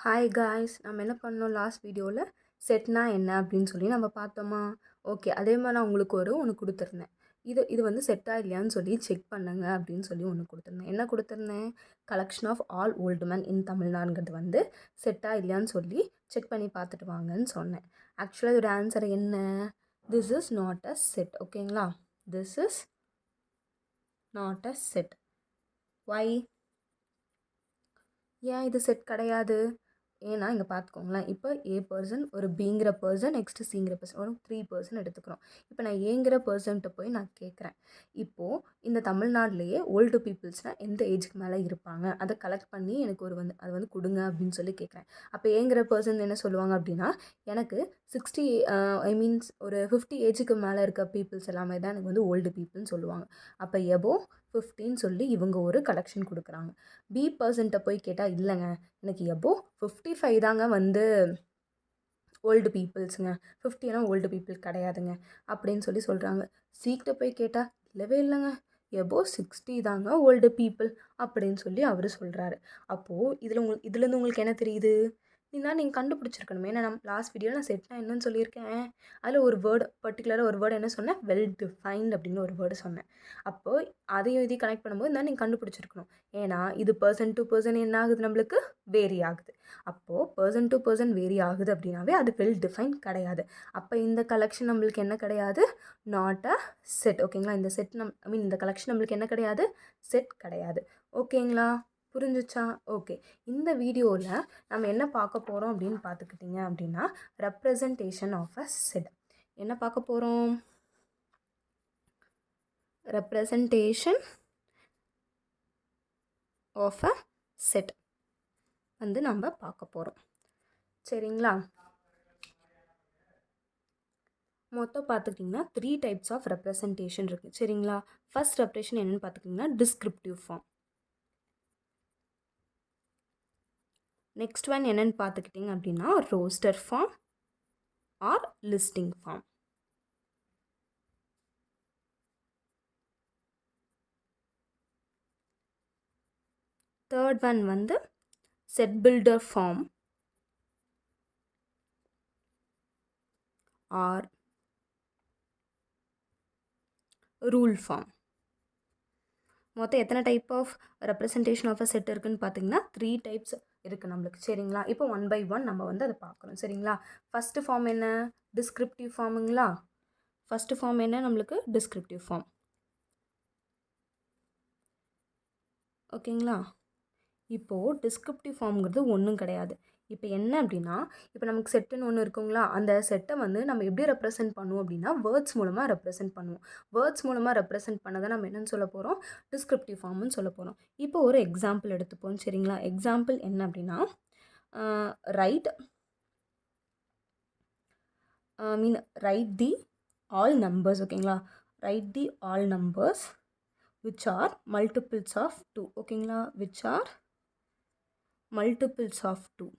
Hi guys, நம்ம என்ன பண்ணோம் லாஸ்ட் வீடியோவில் செட்னா என்ன அப்படின்னு சொல்லி நம்ம பார்த்தோமா? ஓகே, அதே மாதிரி நான் உங்களுக்கு ஒன்று கொடுத்துருந்தேன். இது வந்து செட்டாக இல்லையான்னு சொல்லி செக் பண்ணுங்க அப்படின்னு சொல்லி ஒன்று கொடுத்துருந்தேன். என்ன கொடுத்துருந்தேன்? Collection of all old man in தமிழ்நாடுங்கிறது வந்து செட்டாக இல்லையான்னு சொல்லி செக் பண்ணி பார்த்துட்டு வாங்கன்னு சொன்னேன். ஆக்சுவலாக இதோட ஆன்சர் என்ன? This is not a set. ஓகேங்களா? This is not a set. Why? ஏன் இது செட் கிடையாது? ஏன்னா இங்கே பார்த்துக்கோங்களேன், இப்போ ஏ பர்சன், ஒரு பிங்கிற பர்சன், நெக்ஸ்ட்டு சிங்கிற பர்சன், ஒரு 3 பர்சன் எடுத்துக்கிறோம். இப்போ நான் ஏங்கிற பர்சன்ட்ட போய் நான் கேட்குறேன், இப்போது இந்த தமிழ்நாட்டிலேயே ஓல்டு பீப்புள்ஸ்னால் எந்த ஏஜுக்கு மேலே இருப்பாங்க, அதை கலெக்ட் பண்ணி எனக்கு அது வந்து கொடுங்க அப்படின்னு சொல்லி கேட்குறேன். அப்போ ஏங்கிற பர்சன் என்ன சொல்லுவாங்க அப்படின்னா, எனக்கு 60 மீன்ஸ் ஒரு 50 ஏஜுக்கு மேலே இருக்க பீப்புள்ஸ் எல்லாமே தான் எனக்கு வந்து ஓல்டு பீப்புள்னு சொல்லுவாங்க. அப்போ எபோ 15 சொல்லி இவங்க ஒரு கலெக்ஷன் கொடுக்குறாங்க. பி பர்சன்ட்டை போய் கேட்டால், இல்லைங்க எனக்கு எபோ 55 தாங்க வந்து ஓல்டு பீப்புள்ஸுங்க, 50 ஓல்டு பீப்புள் கிடையாதுங்க அப்படின்னு சொல்லி சொல்கிறாங்க. சீக்கிட்ட போய் கேட்டால், இல்லவே இல்லைங்க எபோ 60 தாங்க ஓல்டு பீப்புள் அப்படின்னு சொல்லி அவர் சொல்கிறாரு. அப்போது இதுலேருந்து உங்களுக்கு என்ன தெரியுது? நீங்கள் கண்டுபிடிச்சிருக்கணுமே. ஏன்னா நம்ம லாஸ்ட் வீடியோவில் நான் செட்னா என்னன்னு சொல்லியிருக்கேன். அதில் ஒரு வேர்டு பர்டிகுலராக ஒரு வேர்டு என்ன சொன்னேன்? வெல் டிஃபைன்ட் அப்படின்னு ஒரு வேர்டு சொன்னேன். அப்போது அதையும் இதையும் கனெக்ட் பண்ணும்போது தான் நீங்கள் கண்டுபிடிச்சிருக்கணும். ஏன்னா இது பர்சன் டு பர்சன் என்ன ஆகுது, நம்மளுக்கு வேரி ஆகுது. அப்போது பர்சன் டு பர்சன் வேரி ஆகுது அப்படின்னாவே அது வெல் டிஃபைன் கிடையாது. அப்போ இந்த கலெக்ஷன் நம்மளுக்கு என்ன கிடையாது? Not a set. ஓகேங்களா? இந்த செட் இந்த கலெக்ஷன் நம்மளுக்கு என்ன கிடையாது? செட் கிடையாது. ஓகேங்களா? புரிஞ்சிச்சா? ஓகே. இந்த வீடியோவில் நம்ம என்ன பார்க்க போகிறோம் அப்படின்னு பார்த்துக்கிட்டிங்க அப்படின்னா, ரெப்ரசன்டேஷன் ஆஃப் அ செட். என்ன பார்க்க போகிறோம்? ரெப்ரசன்டேஷன் ஆஃப் அ செட் வந்து நம்ம பார்க்க போகிறோம். சரிங்களா? மொத்தம் பார்த்துக்கிட்டிங்கன்னா 3 டைப்ஸ் ஆஃப் ரெப்ரசன்டேஷன் இருக்குது. சரிங்களா? ஃபர்ஸ்ட் ரெப்ரசன்டேஷன் என்னென்னு பார்த்துக்கிட்டிங்கன்னா டிஸ்கிரிப்டிவ் ஃபார்ம். நெக்ஸ்ட் ஒன் என்னென்னு பார்த்துக்கிட்டிங்க அப்படின்னா roster form or listing form. Third one வந்து set builder form or rule form. மொத்தம் எத்தனை type of representation of a set இருக்குதுன்னு பார்த்தீங்கன்னா 3 டைப்ஸ் இருக்குது நம்மளுக்கு. சரிங்களா? இப்போ 1 by 1 நம்ம வந்து அதை பார்க்கணும். சரிங்களா? ஃபஸ்ட்டு ஃபார்ம் என்ன? டிஸ்கிரிப்டிவ் ஃபார்முங்களா? ஃபஸ்ட்டு ஃபார்ம் என்ன நம்மளுக்கு? Descriptive form. ஓகேங்களா? இப்போது டிஸ்கிரிப்டிவ் ஃபார்ம்ங்கிறது ஒன்றும் கிடையாது. இப்போ என்ன அப்படின்னா, இப்போ நமக்கு செட்டுன்னு ஒன்று இருக்குங்களா, அந்த செட்டை வந்து நம்ம எப்படி ரெப்ரசென்ட் பண்ணுவோம் அப்படின்னா வேர்ட்ஸ் மூலமாக ரெப்ரசென்ட் பண்ணுவோம். வேர்ட்ஸ் மூலமாக ரெப்ரசென்ட் பண்ணதை நம்ம என்னென்னு சொல்ல போகிறோம்? டிஸ்கிரிப்டிவ் ஃபார்ம்னு சொல்ல போகிறோம். இப்போ ஒரு எக்ஸாம்பிள் எடுத்துப்போம். சரிங்களா? எக்ஸாம்பிள் என்ன அப்படின்னா, ரைட் தி ஆல் நம்பர்ஸ். ஓகேங்களா? Right the all numbers which are multiples of 2. ஓகேங்களா? which are multiples of 2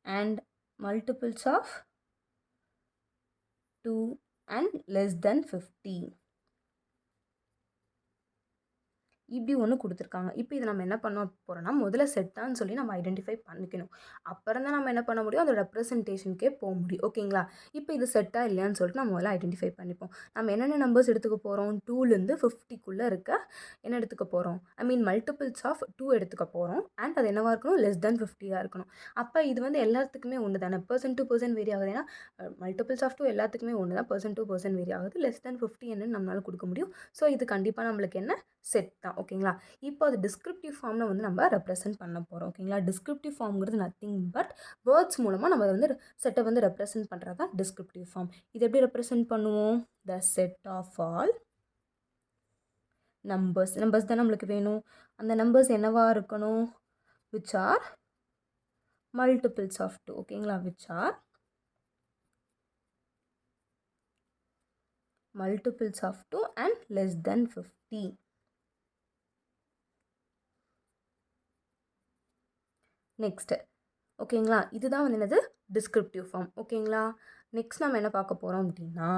and multiples of 2 and less than 50. இப்படி ஒன்று கொடுத்துருக்காங்க. இப்போ இதை நம்ம என்ன பண்ண போகிறோம்னா, முதல்ல செட்டான்னு சொல்லி நம்ம ஐடென்டிஃபை பண்ணிக்கணும். அப்புறம் தான் நம்ம என்ன பண்ண முடியும்? அந்த ரெப்ரசன்டேஷனுக்கே போக முடியும். ஓகேங்களா? இப்போ இது செட்டா இல்லையான்னு சொல்லிட்டு நம்ம முதல்ல ஐடென்டிஃபை பண்ணிப்போம். நம்ம என்னென்ன நம்பர்ஸ் எடுத்துக்க போகிறோம்? 2லேருந்து 50க்குள்ளே இருக்க என்ன எடுத்துக்க போகிறோம்? மல்டிபிள்ஸ் ஆஃப் 2 எடுத்துக்க போகிறோம். அண்ட் அது என்னவாக இருக்கணும்? லெஸ் தென் 50 இருக்கணும். அப்போ இது வந்து எல்லாத்துக்குமே ஒன்று தானே. பர்சன் டு பர்சன் வேரி ஆகுது. ஏன்னா மல்டிபிள்ஸ் ஆஃப் 2 எல்லாத்துக்குமே ஒன்று தான். பர்சன் டு பர்சன் வேரி ஆகுது. லெஸ் தென் 50 என்னன்னு நம்மளால் கொடுக்க முடியும். ஸோ இது கண்டிப்பாக நம்மளுக்கு என்ன? செட் தான். ஓகேங்களா? இப்போ அது டிஸ்கிரிப்டிவ் ஃபார்மில் வந்து நம்ம ரெப்ரசென்ட் பண்ண போகிறோம். ஓகேங்களா? டிஸ்கிரிப்டிவ் ஃபார்ம்ங்கிறது நத்திங் பட் வேர்ட்ஸ் மூலமாக நம்ம வந்து செட்டை வந்து ரெப்ரசென்ட் பண்ணுறது தான் டிஸ்கிரிப்டிவ் ஃபார்ம். இது எப்படி ரெப்ரசென்ட் பண்ணுவோம்? The set of all numbers தான் நம்மளுக்கு வேணும். அந்த நம்பர்ஸ் என்னவாக இருக்கணும்? which are multiples of 2. ஓகேங்களா? which are multiples of 2 and less than 50. Next ஓகேங்களா? இதுதான் வந்து என்னது? Descriptive form. ஓகேங்களா? நெக்ஸ்ட் நம்ம என்ன பார்க்க போகிறோம் அப்படின்னா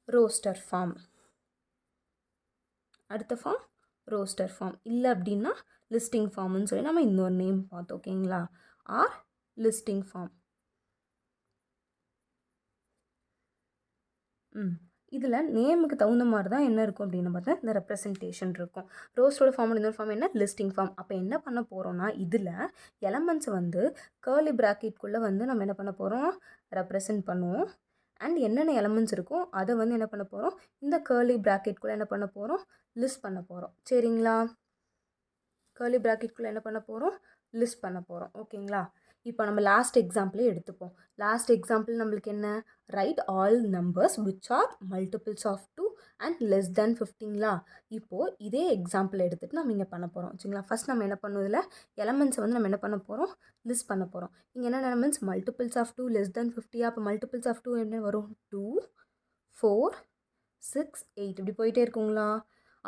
ரோஸ்டர் ஃபார்ம். அடுத்த ஃபார்ம் ரோஸ்டர் ஃபார்ம். இல்லை அப்படின்னா லிஸ்டிங் ஃபார்ம்னு சொல்லி நம்ம இன்னொரு நேம் பார்த்தோம். ஓகேங்களா, ஆர் லிஸ்டிங் ஃபார்ம். இதில் நேமுக்கு தகுந்த மாதிரி தான் என்ன இருக்கும் அப்படின்னு பார்த்தா இந்த ரெப்ரசன்டேஷன் இருக்கும். ரோஸ்டோட ஃபார்ம் இன்னொரு ஃபார்ம் என்ன, லிஸ்டிங் ஃபார்ம். அப்போ என்ன பண்ண போகிறோம்னா இதில் எலமெண்ட்ஸ் வந்து கர்லி ப்ராக்கெட்குள்ளே வந்து நம்ம என்ன பண்ண போகிறோம், ரெப்ரசன்ட் பண்ணுவோம். அண்ட் என்னென்ன எலமெண்ட்ஸ் இருக்கோ அதை வந்து என்ன பண்ண போகிறோம், இந்த கர்லி ப்ராக்கெட்குள்ளே என்ன பண்ண போகிறோம், லிஸ்ட் பண்ண போகிறோம். சரிங்களா, கர்லி ப்ராக்கெட்குள்ளே என்ன பண்ண போகிறோம், லிஸ்ட் பண்ண போகிறோம். ஓகேங்களா, இப்போ நம்ம லாஸ்ட் எக்ஸாம்பிளே எடுத்துப்போம். லாஸ்ட் எக்ஸாம்பிள் நம்மளுக்கு என்ன, write all numbers which are multiples of 2 and less than 15ங்களா. இப்போது இதே எக்ஸாம்பிள் எடுத்துகிட்டு நம்ம இங்கே பண்ண போகிறோம். சரிங்களா, ஃபஸ்ட் நம்ம என்ன பண்ணுவதில் எலமெண்ட்ஸை வந்து நம்ம என்ன பண்ண போகிறோம், லிஸ்ட் பண்ண போகிறோம். இங்கே என்ன elements, multiples of 2 less than 50. அப்போ மல்டிபிள்ஸ் ஆஃப் 2 என்ன வரும், 2 4 6 8 இப்படி போயிட்டே இருக்குங்களா.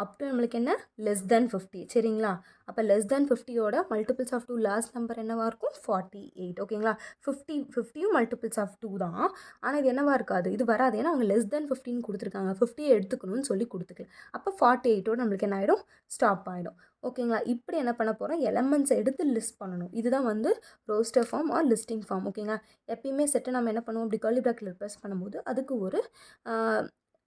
அப் டு நம்மளுக்கு என்ன, லெஸ் தென் 50. சரிங்களா, அப்போ லெஸ் தென் 50யோட மல்டிபிள்ஸ் ஆஃப் 2 லாஸ்ட் நம்பர் என்னவாக இருக்கும், 48. ஓகேங்களா, 50யும் மல்டிபிள்ஸ் ஆஃப் 2 தான். ஆனால் இது என்னவாக இருக்காது, இது வராது. ஏன்னா அவங்க லெஸ் தென் 15 கொடுத்துருக்காங்க, 50 எடுத்துக்கணும்னு சொல்லி கொடுத்துக்கல. அப்போ 48ஓட நம்மளுக்கு என்ன ஆகிடும், ஸ்டாப் ஆகிடும். ஓகேங்களா, இப்படி என்ன பண்ண போகிறோம், எலமெண்ட்ஸை எடுத்து லிஸ்ட் பண்ணணும். இதுதான் வந்து roster form or listing form. ஓகேங்களா, எப்பயுமே செட்டை நம்ம என்ன பண்ணுவோம், இப்படி கர்லி ப்ராக்கெட்டில் ப்ரெஸ் பண்ணும்போது அதுக்கு ஒரு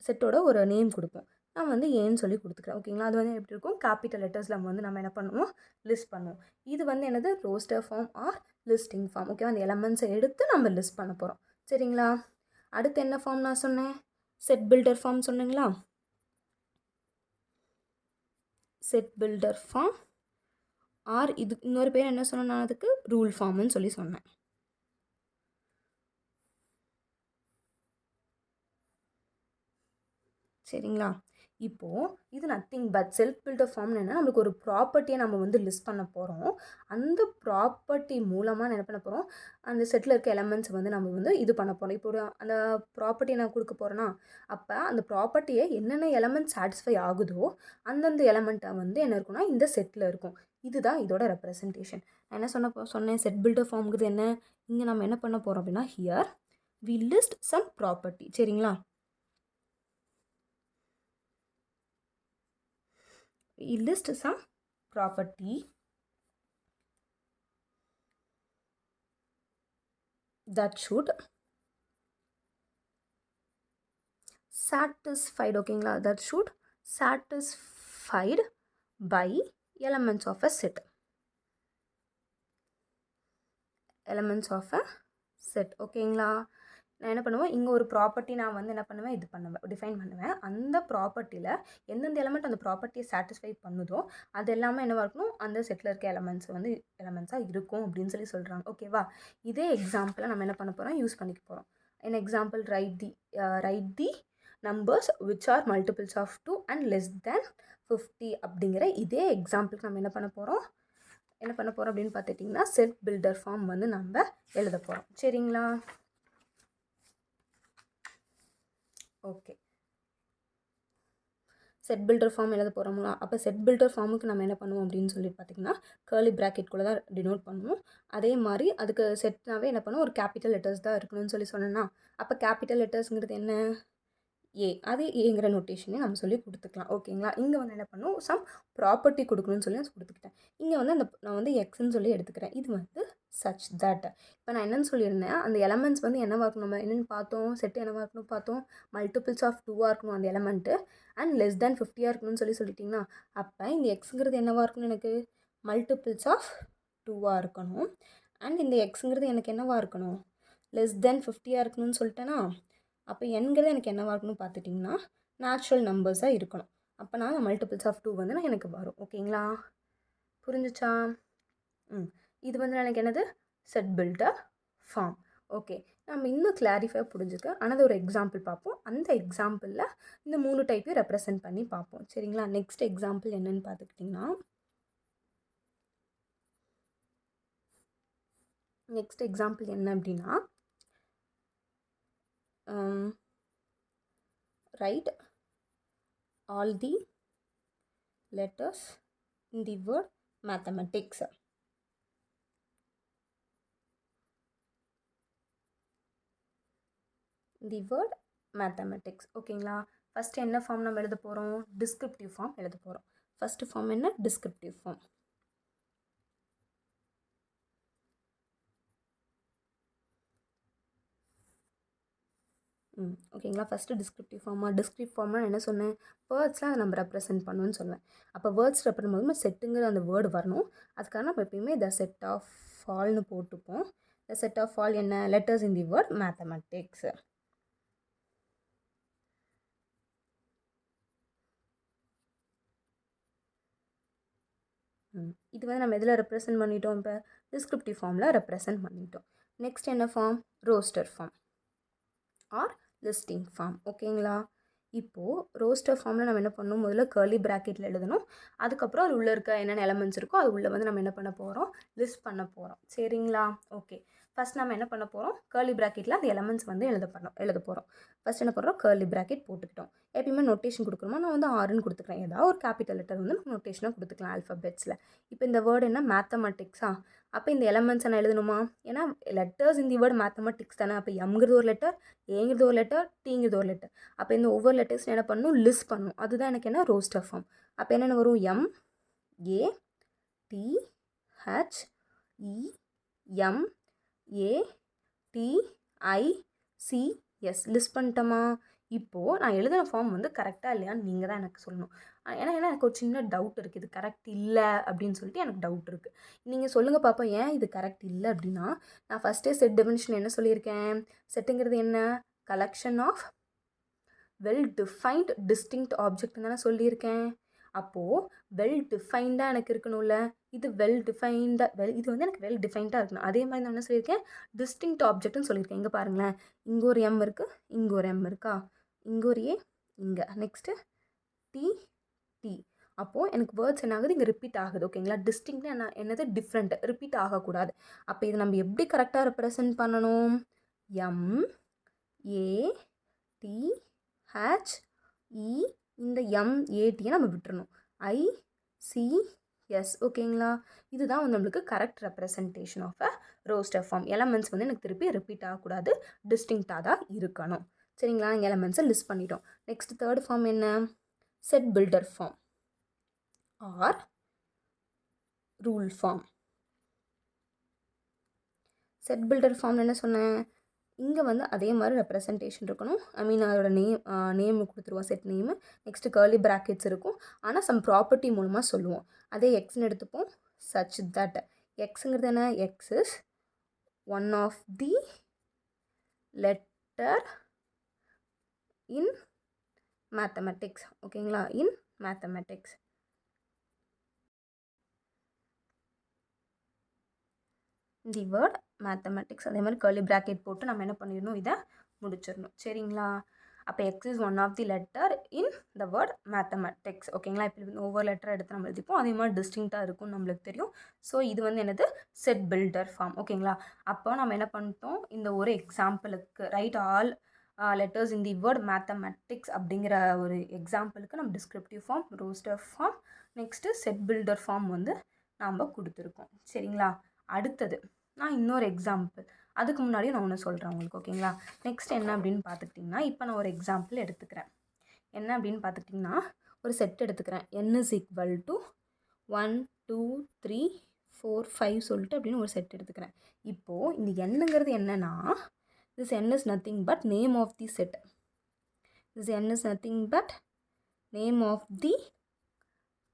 செட்டோட ஒரு நேம் கொடுப்போம். நான் வந்து ஏன்னு சொல்லி கொடுத்துக்கிறேன். ஓகேங்களா, அது வந்து எப்படி இருக்கும், கேபிட்டல் லெட்டர்ஸில் வந்து நம்ம என்ன பண்ணுவோம், லிஸ்ட் பண்ணுவோம். இது வந்து என்னது, roster form or listing form. ஓகேவா, அந்த எலமெண்ட்ஸை எடுத்து நம்ம லிஸ்ட் பண்ண போகிறோம். சரிங்களா, அடுத்து என்ன ஃபார்ம் நான் சொன்னேன், செட் பில்டர் ஃபார்ம் சொன்னீங்களா. செட் பில்டர் ஃபார்ம் ஆர் இது இன்னொரு பேர் என்ன சொன்னேன், அதுக்கு ரூல் ஃபார்ம்னு சொல்லி சொன்னேன். சரிங்களா, இப்போது இது நத்திங் பட் செல்ஃப் பில்டர் ஃபார்ம்னு என்ன, நம்மளுக்கு ஒரு ப்ராப்பர்ட்டியை நம்ம வந்து லிஸ்ட் பண்ண போகிறோம். அந்த ப்ராப்பர்ட்டி மூலமாக என்ன பண்ண போகிறோம், அந்த செட்டில் இருக்க எலமெண்ட்ஸ் வந்து நம்ம வந்து இது பண்ண போகிறோம். இப்போ அந்த ப்ராப்பர்ட்டியை நான் கொடுக்க போகிறேன்னா, அப்போ அந்த ப்ராப்பர்ட்டியை என்னென்ன எலமெண்ட் சாட்டிஸ்ஃபை ஆகுதோ அந்தந்த எலமெண்ட்டை வந்து என்ன இருக்குன்னா இந்த செட்டில் இருக்கும். இதுதான் இதோட ரெப்ரசன்டேஷன். நான் என்ன சொன்னேன், செட் பில்டர் ஃபார்முங்கிறது என்ன, இங்கே நம்ம என்ன பண்ண போகிறோம் அப்படின்னா, here we list some property. சரிங்களா, we list some property that should satisfied. ஓகேங்களா, that should satisfied by elements of a set. elements of a set. ஓகேங்களா, நான் என்ன பண்ணுவேன், இங்கே ஒரு ப்ராப்பர்ட்டி நான் வந்து என்ன பண்ணுவேன், இது பண்ணுவேன், டிஃபைன் பண்ணுவேன். அந்த ப்ராப்பர்ட்டியில் எந்தெந்த எலமெண்ட் அந்த ப்ராப்பர்ட்டியை சாட்டிஸ்ஃபை பண்ணுதோ அது எல்லாமே என்னவாக இருக்கணும், அந்த செட்டில் இருக்க எலமெண்ட்ஸ் வந்து எலமெண்ட்ஸாக இருக்கும் அப்படின்னு சொல்லி சொல்கிறாங்க. ஓகேவா, இதே எக்ஸாம்பிளை நம்ம என்ன பண்ண போகிறோம், யூஸ் பண்ணிக்க போகிறோம். an example, write the numbers which are multiples of 2 and less than 50 அப்படிங்கிற இதே எக்ஸாம்பிளுக்கு நம்ம என்ன பண்ண போகிறோம் அப்படின்னு பார்த்துட்டிங்கன்னா செட் பில்டர் ஃபார்ம் வந்து நம்ம எழுத போகிறோம். சரிங்களா, ஓகே, செட் பில்டர் ஃபார்ம் எழுத போகிறோம்ங்களா. அப்போ செட் பில்டர் ஃபார்முக்கு நம்ம என்ன பண்ணுவோம் அப்படின்னு சொல்லி பார்த்திங்கன்னா கர்லி ப்ராக்கெட்குள்ளே தான் டினோட் பண்ணுவோம். அதே மாதிரி அதுக்கு செட்னாவே என்ன பண்ணுவோம், ஒரு கேபிட்டல் லெட்டர்ஸ் தான் இருக்கணும்னு சொல்லி சொன்னேன்னா, அப்போ கேபிட்டல் லெட்டர்ஸுங்கிறது என்ன, ஏ, அது ஏங்கிற நோட்டேஷனே நம்ம சொல்லி கொடுத்துக்கலாம். ஓகேங்களா, இங்கே வந்து என்ன பண்ணும், சம் ப்ராப்பர்ட்டி கொடுக்கணும்னு சொல்லி நான் கொடுத்துக்கிட்டேன். இங்கே வந்து நான் வந்து எக்ஸ்ன்னு சொல்லி எடுத்துக்கிறேன். இது வந்து சச் தட், இப்போ நான் என்னென்னு சொல்லியிருந்தேன், அந்த எலமெண்ட்ஸ் வந்து என்னவாக இருக்கணும், நம்ம என்னென்னு பார்த்தோம், செட்டு என்னவாக இருக்கணும் பார்த்தோம், மல்டிபிள்ஸ் ஆஃப் 2ஆக இருக்கணும் அந்த எலமெண்ட்டு, அண்ட் லெஸ் தேன் 50ஆக இருக்கணும்னு சொல்லிட்டிங்கன்னா, அப்போ இந்த எக்ஸுங்கிறது என்னவாக இருக்கணும், எனக்கு மல்டிபிள்ஸ் ஆஃப் 2ஆக இருக்கணும். அண்ட் இந்த எக்ஸுங்கிறது எனக்கு என்னவாக இருக்கணும், லெஸ் தேன் 50ஆக இருக்கணும்னு சொல்லிட்டேன்னா, அப்போ என்கிறது எனக்கு என்னவாக இருக்கணும் பார்த்துட்டிங்கன்னா நேச்சுரல் நம்பர்ஸாக இருக்கணும். அப்போ நான் மல்டிபிள்ஸ் ஆஃப் 2 வந்து நான் எனக்கு வரும். ஓகேங்களா, புரிஞ்சிச்சா. இது வந்து எனக்கு என்னது, செட் பில்டர் ஃபார்ம். ஓகே, நம்ம இன்னும் கிளாரிஃபை புரிஞ்சுக்க அனதர் ஒரு எக்ஸாம்பிள் பார்ப்போம். அந்த எக்ஸாம்பிளில் இந்த 3 டைப்பையும் ரெப்ரசன்ட் பண்ணி பார்ப்போம். சரிங்களா, நெக்ஸ்ட் எக்ஸாம்பிள் என்னென்னு பார்த்துக்கிட்டிங்கன்னா, நெக்ஸ்ட் எக்ஸாம்பிள் என்ன அப்படின்னா, write all the letters in the word mathematics. the word mathematics. ஓகேங்களா, ஃபஸ்ட்டு என்ன ஃபார்ம் நம்ம எழுத போகிறோம், டிஸ்கிரிப்டிவ் ஃபார்ம் எழுத போகிறோம். ஃபஸ்ட்டு ஃபார்ம் என்ன? Descriptive form. ஓகேங்களா. ஃபஸ்ட்டு டிஸ்கிரிப்டிவ் ஃபார்மா? டிஸ்கிரிப்டிவ் ஃபார்ம்னா என்ன சொன்னேன்? வேர்ட்ஸ்லாம் அதை நம்ம ரெப்ரசென்ட் பண்ணணும்னு சொல்லுவேன். அப்போ வேர்ட்ஸ் ரெப்ரசென்ட் பண்ணும்போது செட்டுங்கிற அந்த வேர்டு வரணும். அதுக்காக நம்ம எப்பயுமே த செட் ஆஃப் ஆல்னு போட்டுப்போம். த செட் ஆஃப் ஆல் என்ன? Letters in the word mathematics. இது வந்து நம்ம எதில் ரெப்ரசென்ட் பண்ணிட்டோம்? இப்போ டிஸ்கிரிப்டிவ் ஃபார்மில் ரெப்ரசென்ட் பண்ணிட்டோம். நெக்ஸ்ட் என்ன form? Roster form or listing form. ஓகேங்களா. இப்போது ரோஸ்டர் ஃபார்மில் நம்ம என்ன பண்ணணும்? முதல்ல கர்லி ப்ராக்கெட்டில் எழுதணும். அதுக்கப்புறம் அது உள்ளே இருக்க என்னென்ன எலமெண்ட்ஸ் இருக்கோ அது உள்ளே வந்து நம்ம என்ன பண்ண போகிறோம்? லிஸ்ட் பண்ண போகிறோம். சரிங்களா. ஓகே. ஃபஸ்ட் நம்ம என்ன பண்ண போகிறோம்? கர்லி ப்ராக்கெட்டில் அந்த எலமெண்ட்ஸ் வந்து எழுத போகிறோம். ஃபஸ்ட் என்ன பண்ணுறோம்? கர்லி ப்ராக்கெட் போட்டுக்கிட்டோம். எப்பயுமே நோட்டேஷன் கொடுக்கணுமா? நான் வந்து ஆறுன்னு கொடுத்துக்கிறேன். ஏதாவது ஒரு கேபிட்டல் லெட்டர் வந்து நம்ம நோட்டேஷனாக கொடுத்துக்கலாம் ஆல்ஃபபெட்ஸில். இப்போ இந்த வேர்டு என்ன? மேத்தமெட்டிக்ஸா. அப்போ இந்த எலமெண்ட்ஸை நான் எழுதணுமா? ஏன்னா லெட்டர்ஸ் இந்த வேர்டு மேத்தமெட்டிக்ஸ் தானே. அப்போ எம்ங்கிறது ஒரு லெட்டர், ஏங்கிறது ஒரு லெட்டர், டீங்கிறது ஒரு லெட்டர். அப்போ இந்த ஒவ்வொரு லெட்டர்ஸ் என்ன பண்ணணும்? லிஸ்ட் பண்ணணும். அதுதான் எனக்கு என்ன? Roster form. அப்போ என்னென்ன வரும்? M, A, T, H, E, M, A, T, I, C, S. List பண்ணிட்டோமா? இப்போது நான் எழுதின ஃபார்ம் வந்து கரெக்டாக இல்லையான்னு நீங்கள் தான் எனக்கு சொல்லணும். ஏன்னா எனக்கு ஒரு சின்ன டவுட் இருக்குது. இது கரெக்ட் இல்லை அப்படின்னு சொல்லிட்டு எனக்கு டவுட் இருக்குது. நீங்கள் சொல்லுங்கள் பாப்பா, ஏன் இது கரெக்ட் இல்லை அப்படின்னா, நான் ஃபஸ்ட்டே செட் டெஃபினிஷன் என்ன சொல்லியிருக்கேன்? செட்டுங்கிறது என்ன? Collection of well defined distinct ஆப்ஜெக்ட்னு தானே சொல்லியிருக்கேன். அப்போது வெல் டிஃபைன்டாக எனக்கு இருக்கணும்ல. இது இது வந்து எனக்கு வெல் டிஃபைன்டாக இருக்கணும். அதே மாதிரி நான் என்ன சொல்லியிருக்கேன்? டிஸ்டிங்க்ட் ஆப்ஜெக்ட்னு சொல்லியிருக்கேன். இங்கே பாருங்களேன், இங்கே ஒரு எம் இருக்குது, இங்கே ஒரு எம் இருக்கா, இங்கே ஒரு ஏ, இங்கே நெக்ஸ்ட்டு டி, டி. அப்போது எனக்கு வேர்ட்ஸ் என்ன ஆகுது? இங்கே ரிப்பீட் ஆகுது. ஓகேங்களா. டிஸ்டிங்க்ட்னா என்னது? டிஃப்ரெண்ட், ரிப்பீட் ஆகக்கூடாது. அப்போ இது நம்ம எப்படி கரெக்டாக ரெப்ரசென்ட் பண்ணணும்? M, A, T, H, E, இந்த எம்ஏடியை நம்ம விட்டுறணும். I, C, S. ஓகேங்களா. இதுதான் வந்து நம்மளுக்கு correct representation of a roster form. Elements வந்து எனக்கு திருப்பி ரிப்பீட் ஆகக்கூடாது, டிஸ்டிங்க்டாக தான் இருக்கணும். சரிங்களா. இங்கே எலமெண்ட்ஸை லிஸ்ட் பண்ணிட்டோம். நெக்ஸ்ட் தேர்ட் ஃபார்ம் என்ன? Set builder form or rule form. Set builder form என்ன சொன்னேன்? இங்கே வந்து அதே மாதிரி ரெப்ரசன்டேஷன் இருக்கணும். அதோட நேம் கொடுத்துருவோம், set name. Next curly brackets இருக்கும். ஆனால் சம் ப்ராப்பர்ட்டி மூலமாக சொல்லுவோம். அதே எக்ஸ்ன்னு எடுத்துப்போம். சச் தட் எக்ஸுங்கிறது என்ன? X is one of the letter in mathematics. ஓகேங்களா. In mathematics. The word mathematics. அதே மாதிரி கர்லி ப்ராக்கெட் போட்டு நம்ம என்ன பண்ணிடணும்? இதை முடிச்சிடணும். சரிங்களா. அப்போ X is one of the letter in the word mathematics. ஓகேங்களா. இப்போ ஒவ்வொரு லெட்டர் எடுத்து நம்ம எழுதிப்போம். அதே மாதிரி டிஸ்டிங்க்டாக இருக்கும்னு நம்மளுக்கு தெரியும். ஸோ இது வந்து என்னது? Set builder form. ஓகேங்களா. அப்போ நம்ம என்ன பண்ணிட்டோம்? இந்த ஒரு எக்ஸாம்பிளுக்கு write all letters in the word mathematics அப்படிங்கிற ஒரு எக்ஸாம்பிளுக்கு நம்ம descriptive form, roster form, next set builder form வந்து நாம் கொடுத்துருக்கோம். சரிங்களா. அடுத்தது நான் இன்னொரு எக்ஸாம்பிள், அதுக்கு முன்னாடி நான் ஒன்று சொல்கிறேன் உங்களுக்கு. ஓகேங்களா. நெக்ஸ்ட் என்ன அப்படின்னு பார்த்துக்கிட்டிங்கன்னா, இப்போ நான் ஒரு எக்ஸாம்பிள் எடுத்துக்கிறேன். என்ன அப்படின்னு பார்த்துக்கிட்டிங்கன்னா, ஒரு செட் எடுத்துக்கிறேன். n is equal to 1 2 3 4 5 சொல்லிட்டு அப்படின்னு ஒரு செட் எடுத்துக்கிறேன். இப்போது இந்த என்னங்கிறது என்னன்னா, this n is nothing but name of the set. this n is nothing but name of the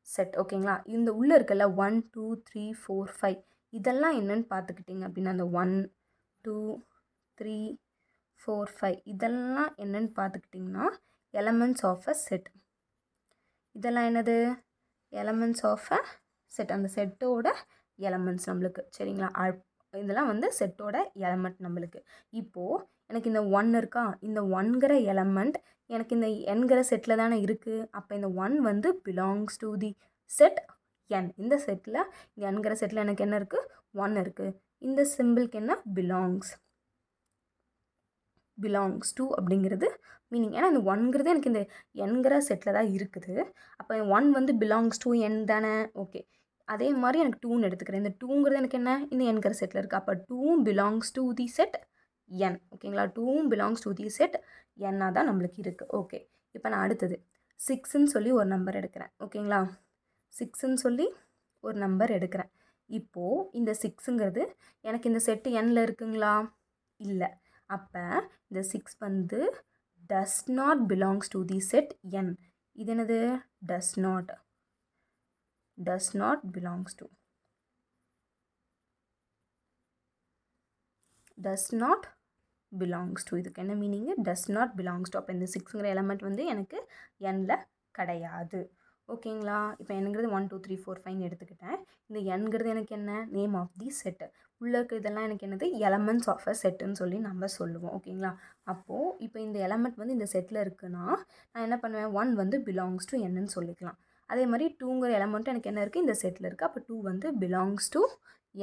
set. ஓகேங்களா. இந்த உள்ளே இருக்கல 1 2 3 4 5 இதெல்லாம் என்னன்னு பார்த்துக்கிட்டிங்க அப்படின்னா, அந்த 1 2 3 4 5 இதெல்லாம் என்னன்னு பார்த்துக்கிட்டிங்கன்னா எலமெண்ட்ஸ் ஆஃப் அ செட். இதெல்லாம் என்னது? Elements of a set. அந்த செட்டோட எலமெண்ட்ஸ் நம்மளுக்கு. சரிங்களா. இதெல்லாம் வந்து செட்டோட எலமெண்ட் நம்மளுக்கு. இப்போது எனக்கு இந்த 1 இருக்கா, இந்த 1ங்கிற எலமெண்ட் எனக்கு இந்த என்கிற செட்டில் தானே இருக்குது. அப்போ இந்த 1 வந்து belongs to the set n. இந்த செட்டில் இந்த என்கிற செட்டில் எனக்கு என்ன இருக்குது? 1 இருக்குது. இந்த சிம்பிளுக்கு என்ன? பிலாங்ஸ் டு அப்படிங்கிறது மீனிங். ஏன்னா இந்த 1ங்கிறது எனக்கு இந்த என்கிற செட்டில் தான் இருக்குது. அப்போ 1 வந்து பிலாங்ஸ் டு n தானே. ஓகே. அதே மாதிரி எனக்கு 2ன்னு எடுத்துக்கிறேன். இந்த 2ங்கிறது எனக்கு என்ன? இந்த என்கிற செட்டில் இருக்குது. அப்போ 2 belongs to the set n. ஓகேங்களா. 2 belongs to the set n தான் நம்மளுக்கு இருக்குது. ஓகே. இப்போ நான் அடுத்தது 6ன்னு சொல்லி ஒரு நம்பர் எடுக்கிறேன். ஓகேங்களா. 6ன்னு சொல்லி ஒரு நம்பர் எடுக்கிறேன். இப்போது இந்த 6ங்கிறது எனக்கு இந்த செட்டு எண்ணில் இருக்குங்களா? இல்லை. அப்போ இந்த 6 வந்து does not belongs to the set n. இது என்னது? does not belongs to இதுக்கு என்ன meaning? does not belongs to. அப்போ இந்த 6ங்கிற எலமெண்ட் வந்து எனக்கு எண்ணில் கிடையாது. ஓகேங்களா? இப்போ என்னங்கிறது 1 2 3 4 5 எடுத்துக்கிட்டேன். இந்த எண்ங்கிறது எனக்கு என்ன? Name of the set. உள்ளே இருக்க இதெல்லாம் எனக்கு என்னது? எலமெண்ட்ஸ் ஆஃப் அ செட்டுன்னு சொல்லி நம்ம சொல்லுவோம். ஓகேங்களா? அப்போது இப்போ இந்த எலமெண்ட் வந்து இந்த செட்டில் இருக்குன்னா நான் என்ன பண்ணுவேன்? 1 வந்து பிலாங்ஸ் டு என்னன்னு சொல்லிக்கலாம். அதே மாதிரி 2ங்கிற எலமெண்ட் எனக்கு என்ன இருக்குது? இந்த செட்டில் இருக்குது. அப்போ 2 வந்து பிலாங்ஸ் டு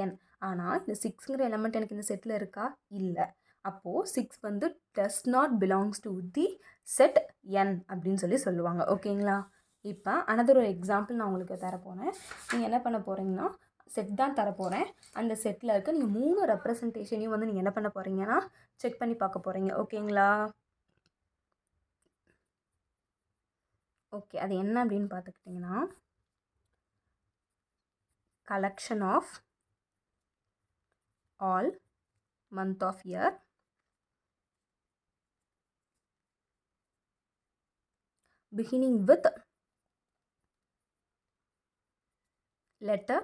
n. ஆனால் இந்த 6ங்கிற எலமெண்ட் எனக்கு இந்த செட்டில் இருக்கா? இல்லை. அப்போது 6 வந்து does not belongs to the set n அப்படின்னு சொல்லி சொல்லுவாங்க. ஓகேங்களா? இப்போ அனதர் ஒரு எக்ஸாம்பிள் நான் உங்களுக்கு தரப்போகிறேன். நீங்கள் என்ன பண்ண போகிறீங்கன்னா செட் தான் தரப்போகிறேன். அந்த செட்டில் இருக்க நீங்கள் 3 ரெப்ரசன்டேஷனையும் வந்து நீங்கள் என்ன பண்ண போகிறீங்கன்னா செக் பண்ணி பார்க்க போகிறீங்க. ஓகேங்களா? ஓகே, அது என்ன அப்படின்னு பார்த்துக்கிட்டிங்கன்னா collection of all month of year beginning with letter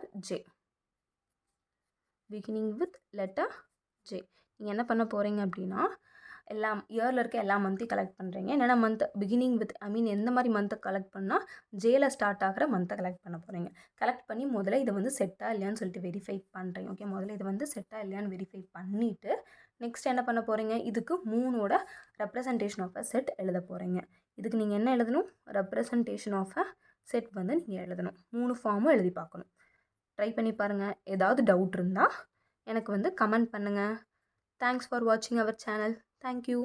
J. நீங்கள் என்ன பண்ண போகிறீங்க அப்படின்னா எல்லாம் இயரில் இருக்க எல்லா மந்த்தையும் கலெக்ட் பண்ணுறீங்க. என்னென்ன மந்த் பிகினிங் வித் எந்த மாதிரி மந்த்தை கலெக்ட் பண்ணால் ஜேல ஸ்டார்ட் ஆகிற மந்த்தை கலெக்ட் பண்ண போகிறீங்க. கலெக்ட் பண்ணி முதல்ல இதை வந்து செட்டா இல்லையான்னு சொல்லிட்டு வெரிஃபை பண்ணுறீங்க. ஓகே, முதல்ல இதை வந்து செட்டா இல்லையான்னு வெரிஃபை பண்ணிவிட்டு நெக்ஸ்ட் என்ன பண்ண போகிறீங்க? இதுக்கு 3ஓட ரெப்ரசன்டேஷன் ஆஃப் அ செட் எழுத போகிறீங்க. இதுக்கு நீங்கள் என்ன எழுதணும்? ரெப்ரசன்டேஷன் ஆஃப் அ செட் வந்து நீங்கள் எழுதணும். 3 ஃபார்மும் எழுதி பார்க்கணும். ட்ரை பண்ணி பாருங்கள். ஏதாவது டவுட் இருந்தால் எனக்கு வந்து கமெண்ட் பண்ணுங்கள். தேங்க்ஸ் ஃபார் வாட்சிங் அவர் சேனல். தேங்க்யூ.